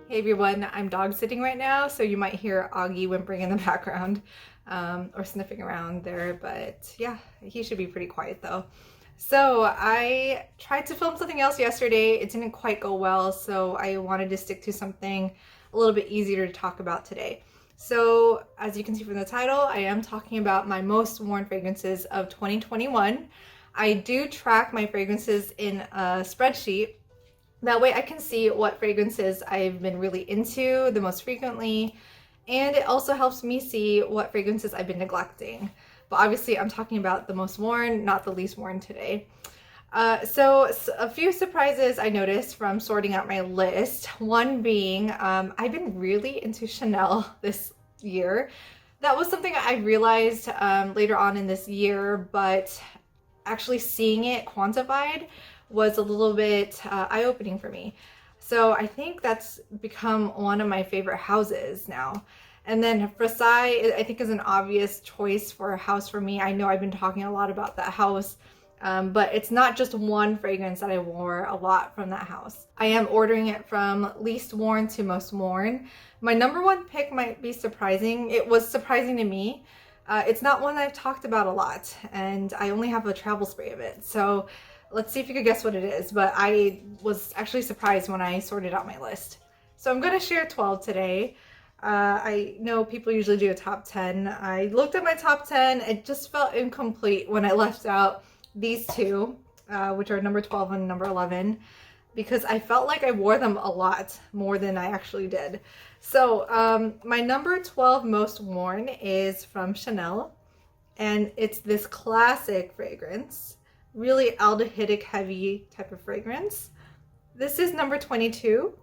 Hey everyone, I'm dog sitting right now, so you might hear Augie whimpering in the background or sniffing around there, but yeah, he should be pretty quiet though. So I tried to film something else yesterday. It didn't quite go well, so I wanted to stick to something a little bit easier to talk about today. So as you can see from the title, I am talking about my most worn fragrances of 2021. I do track my fragrances in a spreadsheet. That way I can see what fragrances I've been really into the most frequently, and it also helps me see what fragrances I've been neglecting. But obviously I'm talking about the most worn, not the least worn today. So a few surprises I noticed from sorting out my list. One being, I've been really into Chanel this year. That was something I realized later on in this year, but actually seeing it quantified was a little bit eye-opening for me. So I think that's become one of my favorite houses now. And then Frassaï, I think, is an obvious choice for a house for me. I know I've been talking a lot about that house, but it's not just one fragrance that I wore a lot from that house. I am ordering it from least worn to most worn. My number one pick might be surprising. It was surprising to me. It's not one I've talked about a lot, and I only have a travel spray of it. So let's see if you could guess what it is, but I was actually surprised when I sorted out my list. So I'm going to share 12 today. I know people usually do a top 10. I looked at my top 10. It just felt incomplete when I left out these two, which are number 12 and number 11, because I felt like I wore them a lot more than I actually did. So my number 12 most worn is from Chanel, and it's this classic fragrance. Really aldehydic heavy type of fragrance. This is number 22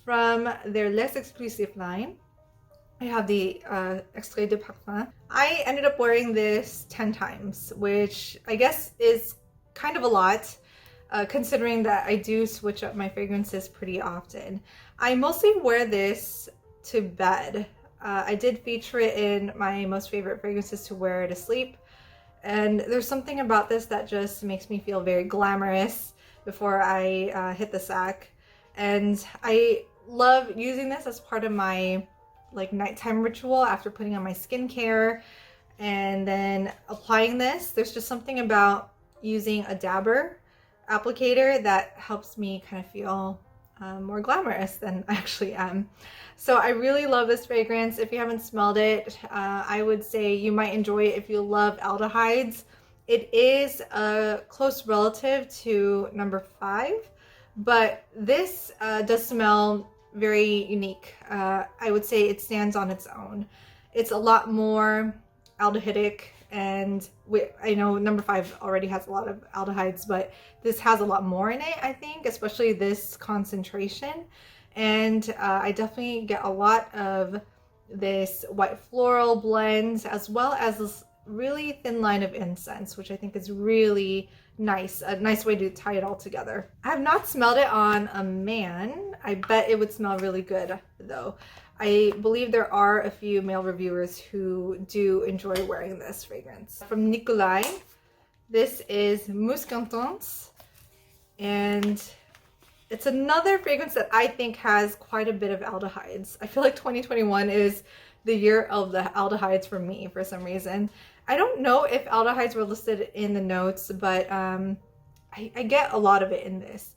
from their Les Exclusifs line. I have the Extrait de parfum. I ended up wearing this 10 times, which I guess is kind of a lot, considering that I do switch up my fragrances pretty often. I mostly wear this to bed. I did feature it in my most favorite fragrances to wear to sleep. And there's something about this that just makes me feel very glamorous before I hit the sack. And I love using this as part of my nighttime ritual after putting on my skincare and then applying this. There's just something about using a dabber applicator that helps me kind of feel more glamorous than I actually am. So I really love this fragrance. If you haven't smelled it, I would say you might enjoy it if you love aldehydes. It is a close relative to number 5, but this does smell very unique. I would say it stands on its own. It's a lot more aldehydic, and I know number 5 already has a lot of aldehydes, but this has a lot more in it, I think, especially this concentration. And I definitely get a lot of this white floral blend, as well as this really thin line of incense, which I think is really nice. A nice way to tie it all together. I have not smelled it on a man. I bet it would smell really good though. I believe there are a few male reviewers who do enjoy wearing this fragrance. From Nicolaï, this is Musc Intense, and it's another fragrance that I think has quite a bit of aldehydes. I feel like 2021 is the year of the aldehydes for me for some reason. I don't know if aldehydes were listed in the notes, but I get a lot of it in this.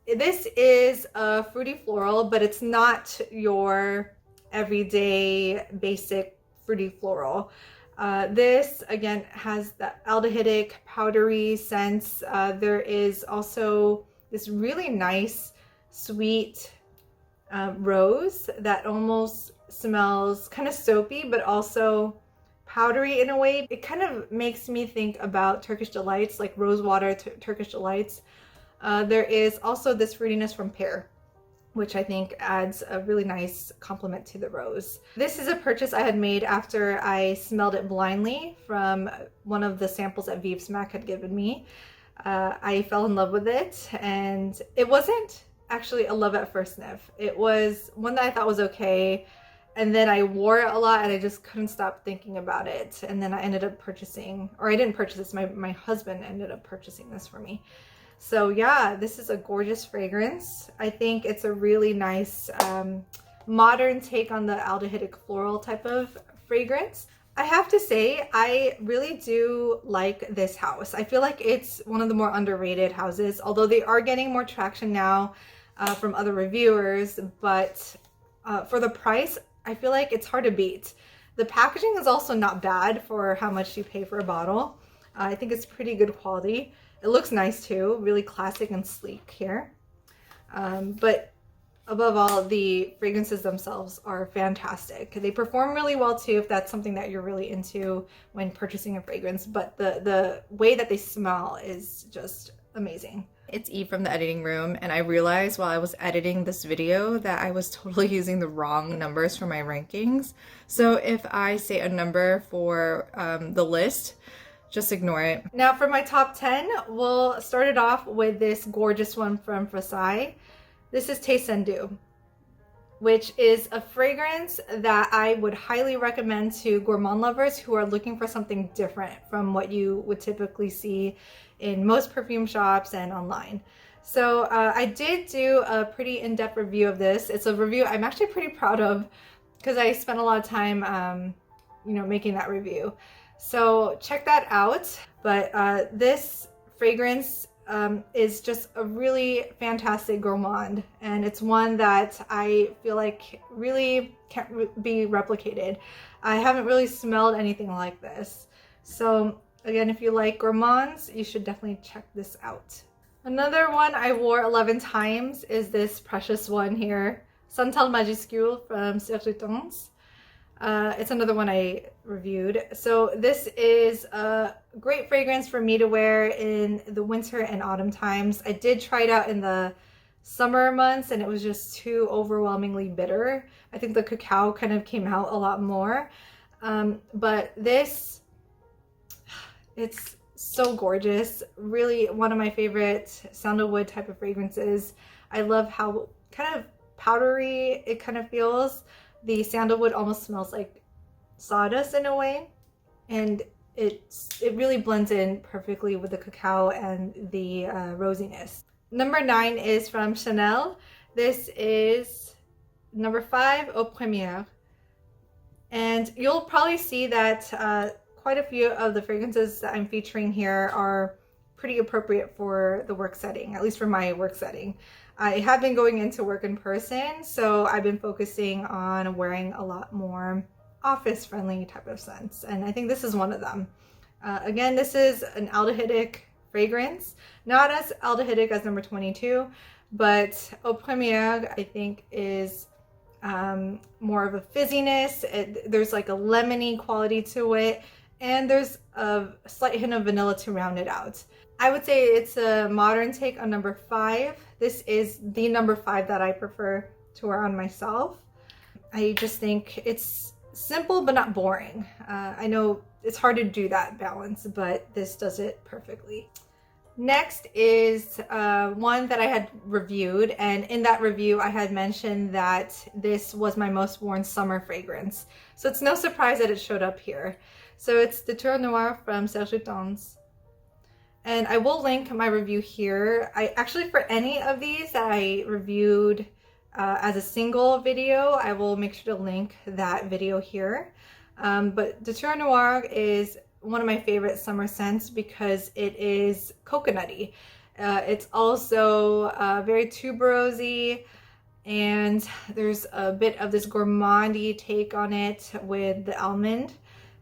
This is a fruity floral, but it's not your everyday basic fruity floral. This again has the aldehydic powdery scents. There is also this really nice sweet rose that almost smells kind of soapy, but also powdery in a way. It kind of makes me think about Turkish delights, like rosewater Turkish delights. There is also this fruitiness from pear, which I think adds a really nice complement to the rose. This is a purchase I had made after I smelled it blindly from one of the samples that Vives Mac had given me. I fell in love with it, and it wasn't actually a love at first sniff. It was one that I thought was okay, and then I wore it a lot and I just couldn't stop thinking about it. And then I ended up purchasing, or I didn't purchase this, my husband ended up purchasing this for me. So yeah, this is a gorgeous fragrance. I think it's a really nice modern take on the aldehydic floral type of fragrance. I have to say, I really do like this house. I feel like it's one of the more underrated houses, although they are getting more traction now from other reviewers, but for the price, I feel like it's hard to beat. The packaging is also not bad for how much you pay for a bottle. I think it's pretty good quality. It looks nice too, really classic and sleek here. But above all, the fragrances themselves are fantastic. They perform really well too if that's something that you're really into when purchasing a fragrance, but the way that they smell is just amazing. It's Eve from the editing room, and I realized while I was editing this video that I was totally using the wrong numbers for my rankings. So if I say a number for the list, just ignore it. Now for my top 10, we'll start it off with this gorgeous one from Frassaï. This is Teisenddu, which is a fragrance that I would highly recommend to gourmand lovers who are looking for something different from what you would typically see in most perfume shops and online. So I did do a pretty in-depth review of this. It's a review I'm actually pretty proud of because I spent a lot of time making that review. So check that out. But this fragrance is just a really fantastic gourmand, and it's one that I feel like really can't be replicated. I haven't really smelled anything like this. So again, if you like gourmands, you should definitely check this out. Another one I wore 11 times is this precious one here, Santal Majuscule from Serge. It's another one I reviewed. So this is a great fragrance for me to wear in the winter and autumn times. I did try it out in the summer months and it was just too overwhelmingly bitter. I think the cacao kind of came out a lot more. But this, it's so gorgeous. Really one of my favorite sandalwood type of fragrances. I love how kind of powdery it kind of feels. The sandalwood almost smells like sawdust in a way, and it really blends in perfectly with the cacao and the rosiness. Number 9 is from Chanel. This is number 5, Au Première. And you'll probably see that quite a few of the fragrances that I'm featuring here are pretty appropriate for the work setting, at least for my work setting. I have been going into work in person, so I've been focusing on wearing a lot more office-friendly type of scents, and I think this is one of them. Again, this is an aldehydic fragrance, not as aldehydic as number 22, but Au Première I think is more of a fizziness. There's like a lemony quality to it, and there's a slight hint of vanilla to round it out. I would say it's a modern take on number 5. This is the number 5 that I prefer to wear on myself. I just think it's simple but not boring. I know it's hard to do that balance, but this does it perfectly. Next is one that I had reviewed, and in that review I had mentioned that this was my most worn summer fragrance. So it's no surprise that it showed up here. So it's Datura Noir from Serge. And I will link my review here. I actually, for any of these that I reviewed as a single video, I will make sure to link that video here. But Datura Noir is one of my favorite summer scents because it is coconutty. It's also very tuberosy, and there's a bit of this gourmandy take on it with the almond.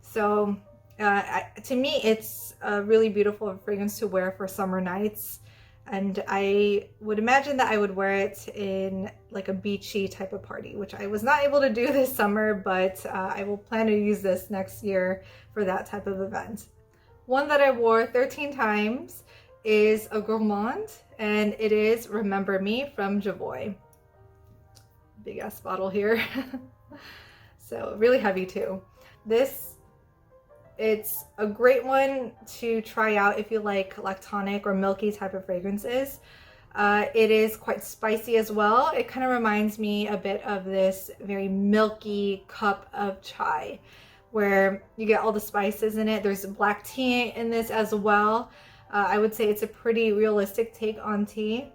So to me, it's a really beautiful fragrance to wear for summer nights, and I would imagine that I would wear it in like a beachy type of party, which I was not able to do this summer, but I will plan to use this next year for that type of event. One that I wore 13 times is a gourmand, and it is Remember Me from Jovoy. Big ass bottle here. So really heavy too. It's a great one to try out if you like lactonic or milky type of fragrances. It is quite spicy as well. It kind of reminds me a bit of this very milky cup of chai, where you get all the spices in it. There's black tea in this as well. I would say it's a pretty realistic take on tea.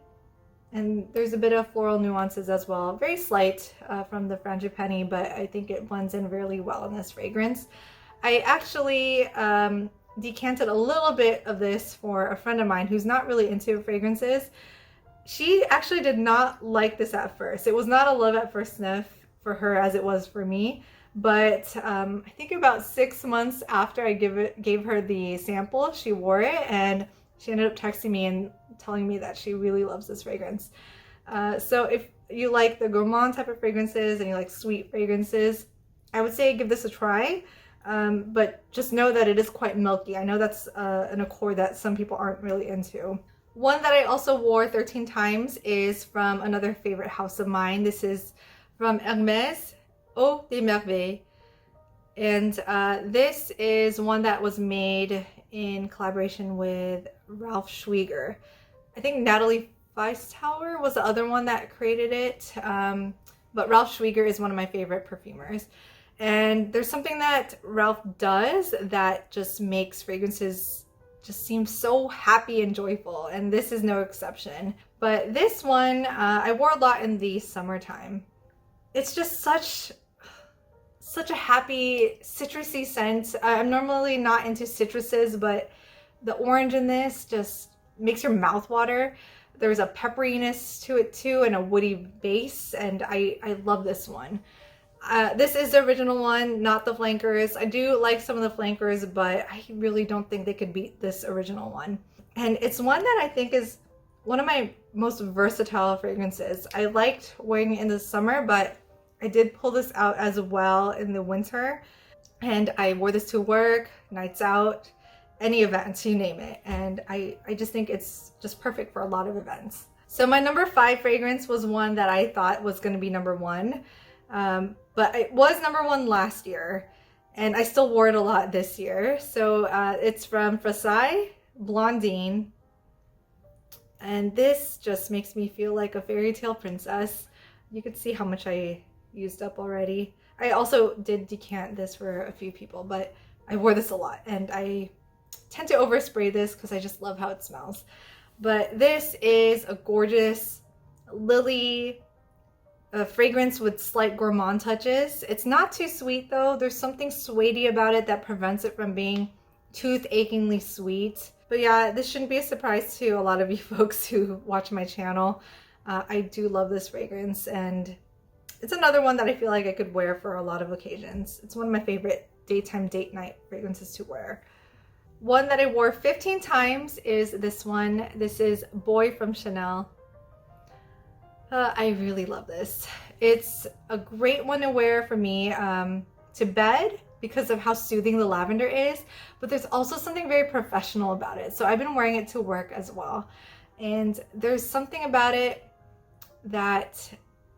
And there's a bit of floral nuances as well. Very slight from the Frangipani, but I think it blends in really well in this fragrance. I actually decanted a little bit of this for a friend of mine who's not really into fragrances. She actually did not like this at first. It was not a love at first sniff for her as it was for me. But I think about 6 months after I gave her the sample, she wore it and she ended up texting me and telling me that she really loves this fragrance. So if you like the gourmand type of fragrances and you like sweet fragrances, I would say give this a try. But just know that it is quite milky. I know that's an accord that some people aren't really into. One that I also wore 13 times is from another favorite house of mine. This is from Ernest, Eau des Merveilles. And this is one that was made in collaboration with Ralph Schwieger. I think Natalie Feistauer was the other one that created it. But Ralph Schwieger is one of my favorite perfumers. And there's something that Ralph does that just makes fragrances just seem so happy and joyful. And this is no exception. But this one, I wore a lot in the summertime. It's just such a happy citrusy scent. I'm normally not into citruses, but the orange in this just makes your mouth water. There's a pepperiness to it too and a woody base, and I love this one. This is the original one, not the flankers. I do like some of the flankers, but I really don't think they could beat this original one. And it's one that I think is one of my most versatile fragrances. I liked wearing it in the summer, but I did pull this out as well in the winter. And I wore this to work, nights out, any events, you name it. And I just think it's just perfect for a lot of events. So my number 5 fragrance was one that I thought was going to be number 1. But it was number 1 last year, and I still wore it a lot this year. So it's from Frassaï, Blondine, and this just makes me feel like a fairy tale princess. You could see how much I used up already. I also did decant this for a few people, but I wore this a lot, and I tend to overspray this because I just love how it smells. But this is a gorgeous lily fragrance with slight gourmand touches. It's not too sweet though. There's something sweety about it that prevents it from being tooth-achingly sweet. But yeah, this shouldn't be a surprise to a lot of you folks who watch my channel. I do love this fragrance, and it's another one that I feel like I could wear for a lot of occasions. It's one of my favorite daytime date night fragrances to wear. One that I wore 15 times is this one. This is Bois from Chanel. I really love this. It's a great one to wear for me to bed because of how soothing the lavender is, but there's also something very professional about it. So I've been wearing it to work as well. And there's something about it that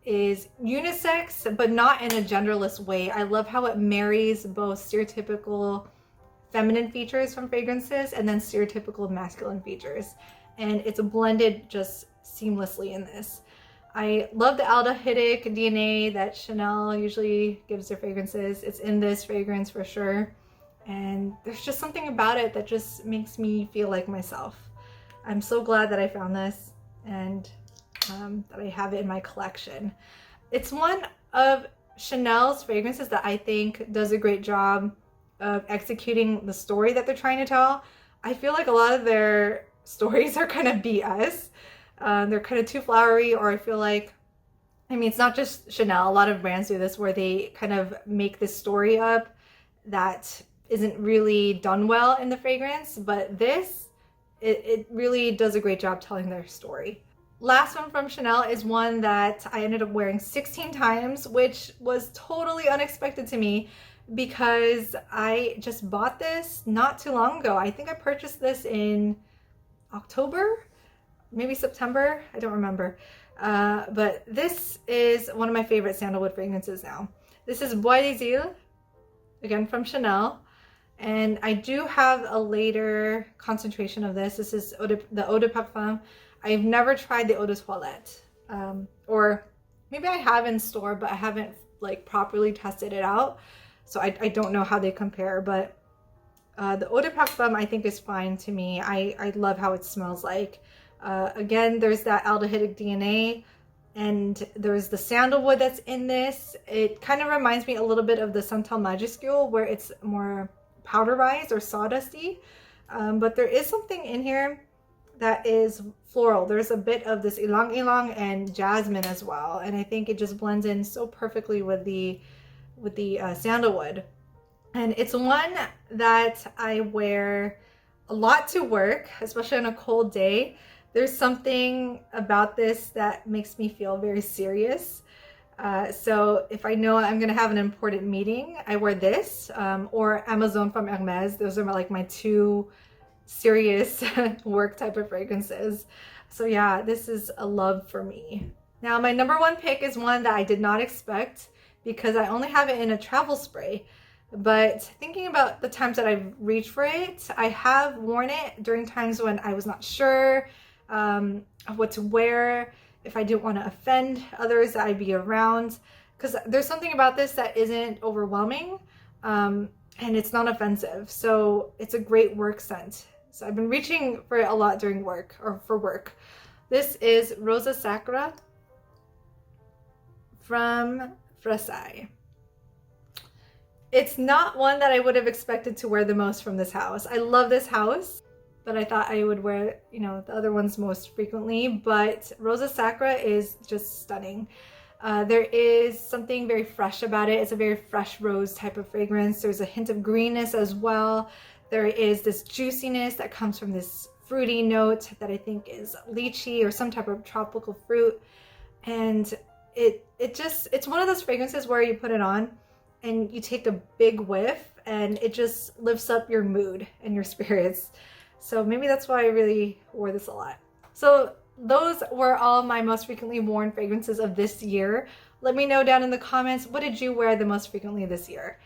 is unisex, but not in a genderless way. I love how it marries both stereotypical feminine features from fragrances and then stereotypical masculine features. And it's blended just seamlessly in this. I love the aldehydic DNA that Chanel usually gives their fragrances. It's in this fragrance for sure. And there's just something about it that just makes me feel like myself. I'm so glad that I found this and that I have it in my collection. It's one of Chanel's fragrances that I think does a great job of executing the story that they're trying to tell. I feel like a lot of their stories are kind of BS. They're kind of too flowery, or I feel like, I mean, it's not just Chanel, a lot of brands do this where they kind of make this story up that isn't really done well in the fragrance, but this, it really does a great job telling their story. Last one from Chanel is one that I ended up wearing 16 times, which was totally unexpected to me because I just bought this not too long ago. I think I purchased this in October, maybe September, I don't remember. But this is one of my favorite sandalwood fragrances now. This is Bois des Iles, again from Chanel. And I do have a later concentration of this. This is the Eau de Parfum. I've never tried the Eau de Toilette. Or maybe I have in store, but I haven't like properly tested it out. So I don't know how they compare, but The eau de parfum I think is fine to me. I love how it smells like. Again, there's that aldehydic DNA, and there's the sandalwood that's in this. It kind of reminds me a little bit of the Santal Majuscule, where it's more powderized or sawdusty. But there is something in here that is floral. There's a bit of this ylang ylang and jasmine as well, and I think it just blends in so perfectly with the sandalwood. And it's one that I wear a lot to work, especially on a cold day. There's something about this that makes me feel very serious. So if I know I'm gonna have an important meeting, I wear this, or Amazon from Hermes. Those are like my two serious work type of fragrances. So yeah, this is a love for me. Now my number one pick is one that I did not expect, because I only have it in a travel spray. But thinking about the times that I've reached for it, I have worn it during times when I was not sure what to wear, if I didn't want to offend others that I'd be around, because there's something about this that isn't overwhelming, and it's not offensive, so it's a great work scent. So I've been reaching for it a lot during work, or for work. This is Rosa Sacra from Frassaï. It's not one that I would have expected to wear the most from this house. I love this house, but I thought I would wear, you know, the other ones most frequently. But Rosa Sacra is just stunning. There is something very fresh about it. It's a very fresh rose type of fragrance. There's a hint of greenness as well. There is this juiciness that comes from this fruity note that I think is lychee or some type of tropical fruit. And it's one of those fragrances where you put it on and you take a big whiff and it just lifts up your mood and your spirits. So maybe that's why I really wore this a lot. So those were all my most frequently worn fragrances of this year. Let me know down in the comments, what did you wear the most frequently this year?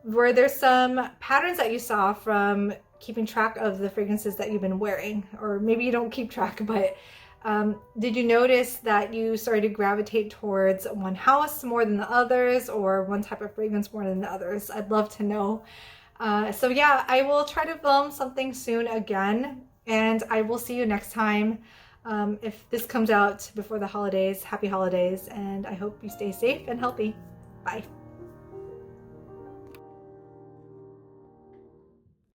Were there some patterns that you saw from keeping track of the fragrances that you've been wearing? Or maybe you don't keep track, but did you notice that you started to gravitate towards one house more than the others, or one type of fragrance more than the others? I'd love to know. So yeah, I will try to film something soon again, and I will see you next time. If this comes out before the holidays, happy holidays, and I hope you stay safe and healthy. Bye.